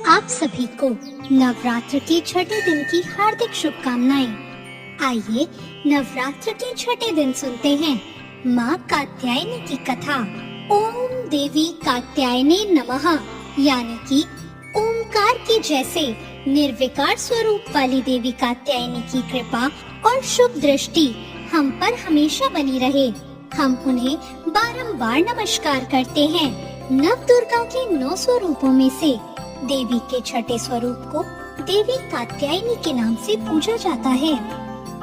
आप सभी को नवरात्र के छठे दिन की हार्दिक शुभकामनाएं। आइए नवरात्र के छठे दिन सुनते हैं माँ कात्यायनी की कथा। ओम देवी कात्यायनी नमः, यानी कि ओमकार के जैसे निर्विकार स्वरूप वाली देवी कात्यायनी की कृपा और शुभ दृष्टि हम पर हमेशा बनी रहे। हम उन्हें बारंबार नमस्कार करते हैं। नव दुर्गा के 9 स्वरूपों में से देवी के छठे स्वरूप को देवी कात्यायनी के नाम से पूजा जाता है।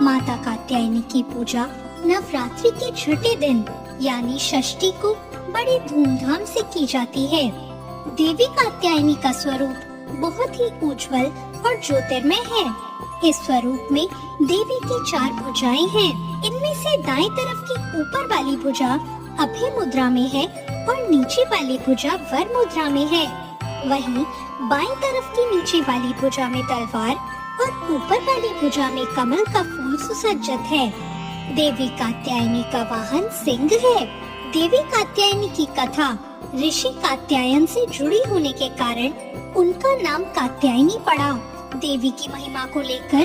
माता कात्यायनी की पूजा नवरात्रि के छठे दिन यानी षष्ठी को बड़े धूमधाम से की जाती है। देवी कात्यायनी का स्वरूप बहुत ही उज्जवल और ज्योतिर्मय है। इस स्वरूप में देवी की 4 भुजाएं हैं। इनमें से दाएं तरफ की ऊपर वाली भुजा अभय मुद्रा में है और नीचे वाली भुजा वर मुद्रा में है। वहीं बाईं तरफ की नीचे वाली भुजा में तलवार और ऊपर वाली भुजा में कमल का फूल सुसज्जित है। देवी कात्यायनी का वाहन सिंह है। देवी कात्यायनी की कथा ऋषि कात्यायन से जुड़ी होने के कारण उनका नाम कात्यायनी पड़ा। देवी की महिमा को लेकर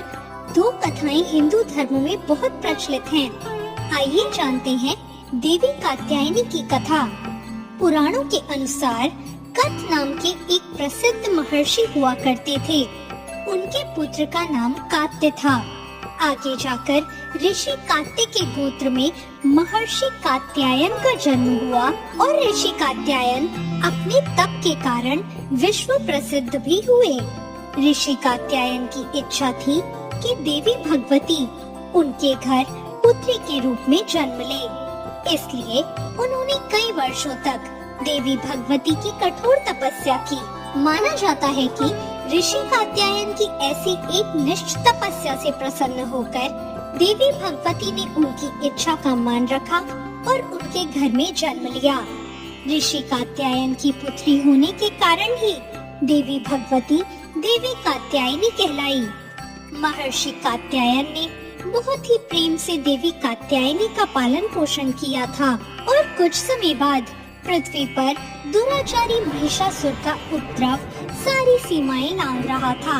2 कथाएं हिंदू धर्म में बहुत प्रचलित हैं। आइए जानते हैं देवी कात्यायनी की कथा। पुराणों के अनुसार कथ नाम के एक प्रसिद्ध महर्षि हुआ करते थे। उनके पुत्र का नाम कात्य था। आगे जाकर ऋषि कात्य के गोत्र में महर्षि कात्यायन का जन्म हुआ और ऋषि कात्यायन अपने तप के कारण विश्व प्रसिद्ध भी हुए। ऋषि कात्यायन की इच्छा थी कि देवी भगवती उनके घर पुत्री के रूप में जन्म ले। इसलिए उन्होंने कई वर्षों तक देवी भगवती की कठोर तपस्या की। माना जाता है कि ऋषि कात्यायन की ऐसी एक निष्ठ तपस्या से प्रसन्न होकर देवी भगवती ने उनकी इच्छा का मान रखा और उनके घर में जन्म लिया। ऋषि कात्यायन की पुत्री होने के कारण ही देवी भगवती देवी कात्यायनी कहलाई। महर्षि कात्यायन ने बहुत ही प्रेम से देवी कात्यायनी का पालन पोषण किया था और कुछ समय बाद पृथ्वी पर दुराचारी महिषासुर का उपद्रव सारी सीमाएं लांघ रहा था।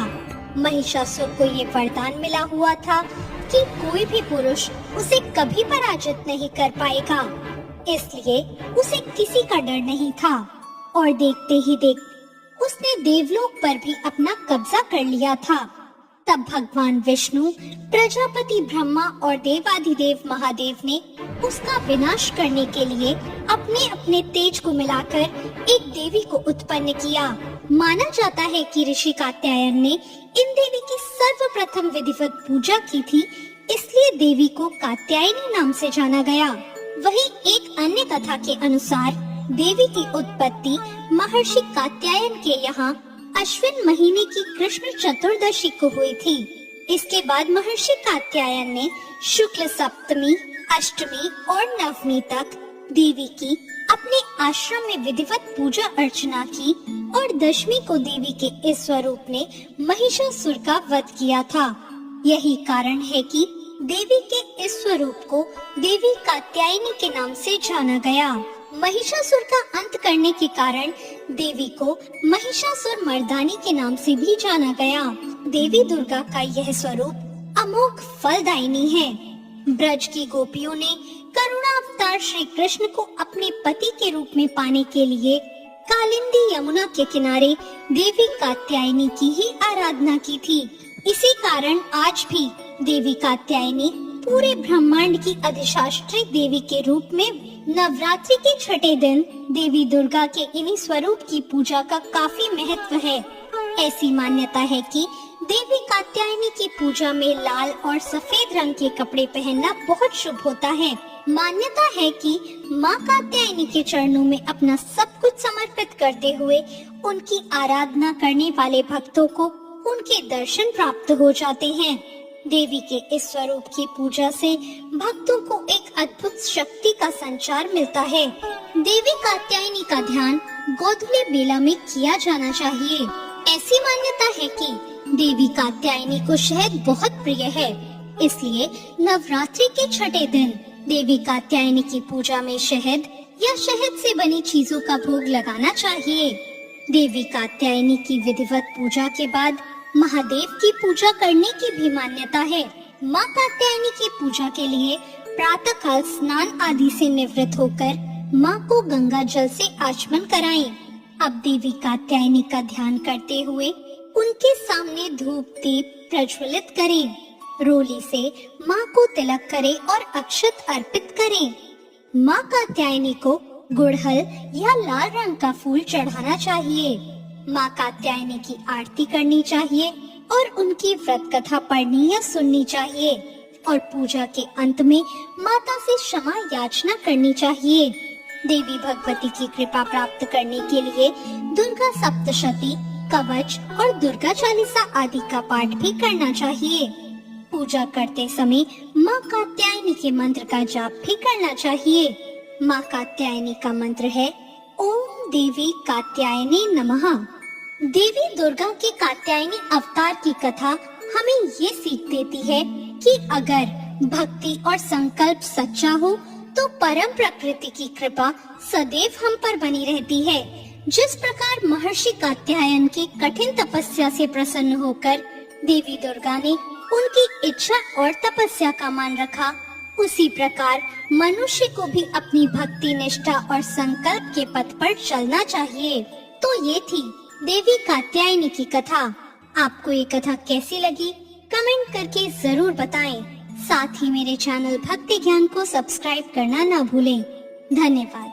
महिषासुर को ये वरदान मिला हुआ था कि कोई भी पुरुष उसे कभी पराजित नहीं कर पाएगा। इसलिए उसे किसी का डर नहीं था और देखते ही देखते उसने देवलोक पर भी अपना कब्जा कर लिया था। तब भगवान विष्णु, प्रजापति ब्रह्मा और देवाधिदेव महादेव ने उसका विनाश करने के लिए अपने अपने तेज को मिलाकर एक देवी को उत्पन्न किया। माना जाता है कि ऋषि कात्यायन ने इन देवी की सर्वप्रथम विधिवत पूजा की थी, इसलिए देवी को कात्यायनी नाम से जाना गया। वहीं एक अन्य कथा के अनुसार देवी की उत्पत्ति महर्षि कात्यायन के यहाँ अश्विन महीने की कृष्ण चतुर्दशी को हुई थी। इसके बाद महर्षि कात्यायन ने शुक्ल सप्तमी, अष्टमी और नवमी तक देवी की अपने आश्रम में विधिवत पूजा अर्चना की और दशमी को देवी के इस स्वरूप ने महिषासुर का वध किया था। यही कारण है कि देवी के इस स्वरूप को देवी कात्यायनी के नाम से जाना गया। महिषासुर का अंत करने के कारण देवी को महिषासुर मर्दानी के नाम से भी जाना गया। देवी दुर्गा का यह स्वरूप अमोघ फलदायिनी है। ब्रज की गोपियों ने करुणा अवतार श्री कृष्ण को अपने पति के रूप में पाने के लिए कालिंदी यमुना के किनारे देवी कात्यायनी की ही आराधना की थी। इसी कारण आज भी देवी कात्यायनी पूरे ब्रह्मांड की अधिशात्री देवी के रूप में नवरात्रि के छठे दिन देवी दुर्गा के इन्हीं स्वरूप की पूजा का काफी महत्व है। ऐसी मान्यता है कि देवी कात्यायनी की पूजा में लाल और सफेद रंग के कपड़े पहनना बहुत शुभ होता है। मान्यता है कि माँ कात्यायनी के चरणों में अपना सब कुछ समर्पित करते हुए उनकी आराधना करने वाले भक्तों को उनके दर्शन प्राप्त हो जाते हैं। देवी के इस स्वरूप की पूजा से भक्तों को एक अद्भुत शक्ति का संचार मिलता है। देवी कात्यायनी का ध्यान गोधूली बेला में किया जाना चाहिए। ऐसी मान्यता है कि देवी कात्यायनी को शहद बहुत प्रिय है, इसलिए नवरात्रि के छठे दिन देवी कात्यायनी की पूजा में शहद या शहद से बनी चीजों का भोग लगाना चाहिए। देवी कात्यायनी की विधिवत पूजा के बाद महादेव की पूजा करने की भी मान्यता है। माँ कात्यायनी की पूजा के लिए प्रातः काल स्नान आदि से निवृत्त होकर माँ को गंगा जल से आचमन कराएं। अब देवी कात्यायनी का ध्यान करते हुए उनके सामने धूप दीप प्रज्वलित करें। रोली से माँ को तिलक करें और अक्षत अर्पित करें। माँ कात्यायनी को गुड़हल या लाल रंग का फूल चढ़ाना चाहिए। माँ कात्यायनी की आरती करनी चाहिए और उनकी व्रत कथा पढ़नी या सुननी चाहिए और पूजा के अंत में माता से क्षमा याचना करनी चाहिए। देवी भगवती की कृपा प्राप्त करने के लिए दुर्गा सप्तशती, कवच और दुर्गा चालीसा आदि का पाठ भी करना चाहिए। पूजा करते समय माँ कात्यायनी के मंत्र का जाप भी करना चाहिए। माँ कात्यायनी का मंत्र है ओम देवी कात्यायनी नमः। देवी दुर्गा के कात्यायनी अवतार की कथा हमें ये सीख देती है कि अगर भक्ति और संकल्प सच्चा हो तो परम प्रकृति की कृपा सदैव हम पर बनी रहती है। जिस प्रकार महर्षि कात्यायन की कठिन तपस्या से प्रसन्न होकर देवी दुर्गा ने उनकी इच्छा और तपस्या का मान रखा, उसी प्रकार मनुष्य को भी अपनी भक्ति, निष्ठा और संकल्प के पथ पर चलना चाहिए। तो ये थी देवी कात्यायनी की कथा। आपको ये कथा कैसी लगी कमेंट करके जरूर बताएं। साथ ही मेरे चैनल भक्ति ज्ञान को सब्सक्राइब करना ना भूलें। धन्यवाद।